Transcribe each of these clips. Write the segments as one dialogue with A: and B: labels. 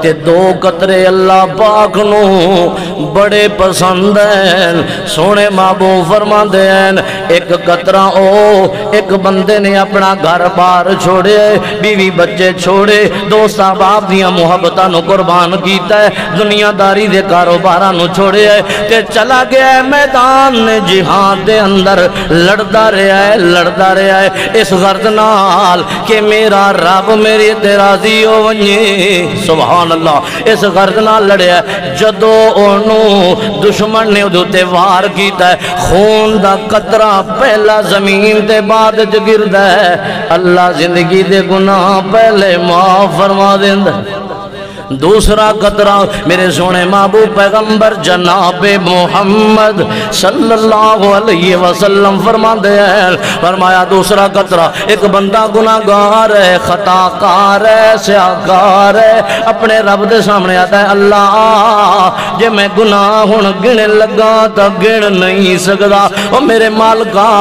A: تے دو قطرے اللہ پاک نو بڑے پسند ہیں۔ سونے محبوب فرماندے ہیں ایک قطرہ او ایک بندے نے اپنا گھر بار چھوڑے، بیوی بچے چھوڑے، دوست احباب دیاں محبتاں نو قربان کیتا ہے، دنیا داری دے کاروباراں نو چھوڑے ہے تے چلا گیا ہے میدان جہاد دے اندر، لڑدا رہا ہے اس غرض نال کہ میرا رب میرے تے راضی ہو ونجے۔ سبحان اللہ، اس غرض نال لڑیا ہے۔ جدو انہوں دشمن نے ادھو تے وار کیتا ہے، خون دا قطرہ پہلا زمین تے بعد گرد ہے، اللہ زندگی دے گناہ پہلے معاف فرما دیند۔ دوسرا قطرہ میرے سونے محبوب پیغمبر جناب محمد صلی اللہ علیہ وسلم فرماندے ہیں، فرمایا دوسرا قطرہ ایک بندہ گناہگار ہے، خطاکار ہے، سیاہکار ہے، اپنے رب دے سامنے آتا ہے اللہ جے میں گناہ ہن گنے لگا تا گن نہیں سکدا، او میرے مالکا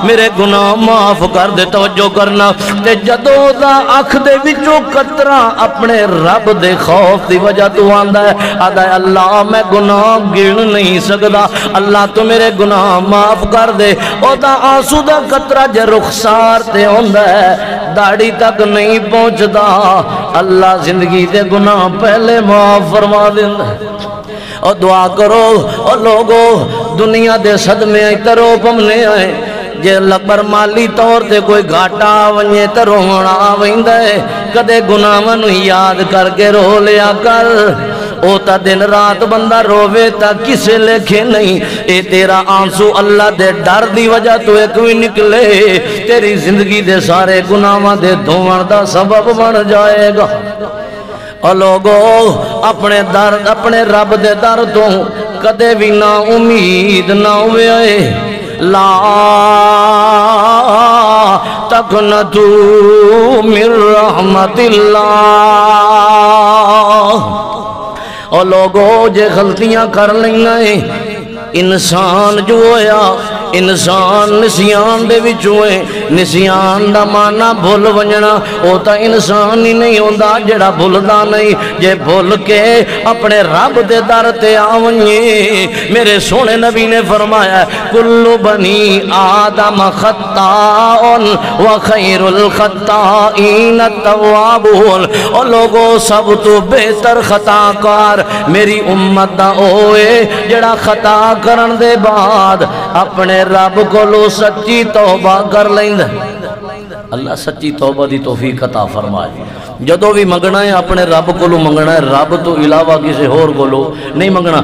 A: میرے گناہ معاف کر دے۔ توجہ کرنا تے جدو دا اکھ دے وچوں قطرہ اپنے رب دے خوف دی وجہ تو آندہ ہے، آدھا ہے اللہ میں گناہ گن نہیں سکدا، اللہ تو میرے گناہ معاف کر دے۔ او دا آنسو دا قطرہ جے رخسار تے ہوندہ ہے، داڑھی تک نہیں پہنچدا، اللہ زندگی دے گناہ پہلے معاف فرما دیندہ ہے۔ اور دعا کرو اور لوگو دنیا دے صدمے آئی ترو پمنے آئے، جے لبر مالی طور تے کوئی گھاٹا ونجے تے رونا ویندہ ہے، کدے گناہوں یاد کر کے رو لیا کر، او تا دن رات بندہ رووے تا کسے لکھے نہیں، اے تیرا آنسو اللہ دے ڈر دی وجہ تو ایک بھی نکلے، تیری زندگی دے سارے گناہوں دے دھوان دا سبب بن جائے گا۔ اور لوگو اپنے رب دے در تو کدے بھی نا امید نہ ہوئے، لا تقنطوا من رحمت اللہ۔ اور لوگو جے غلطیاں کر لینا ہے، انسان جو ہویا انسان نسیان دے وچوئے، نسیان دا مانا بھول ونجنا، او تا انسان ہی نہیں ہوندہ جڑا بھولدا نہیں، جے بھول کے اپنے رب دے در تے آونجے۔ میرے سونے نبی نے فرمایا کل بنی آدم خطاؤن وخیر الخطائین التوابون، اور لوگو سب تو بہتر خطاکار میری امت دا ہوئے جڑا خطا کرن دے بعد اپنے رب کو لو سچی توبہ کر لیند۔ اللہ سچی توبہ دی توفیق عطا فرمائے۔ جدو بھی منگنا ہے اپنے رب کو لو منگنا ہے، رب تو علاوہ کسی اور کو لو نہیں منگنا۔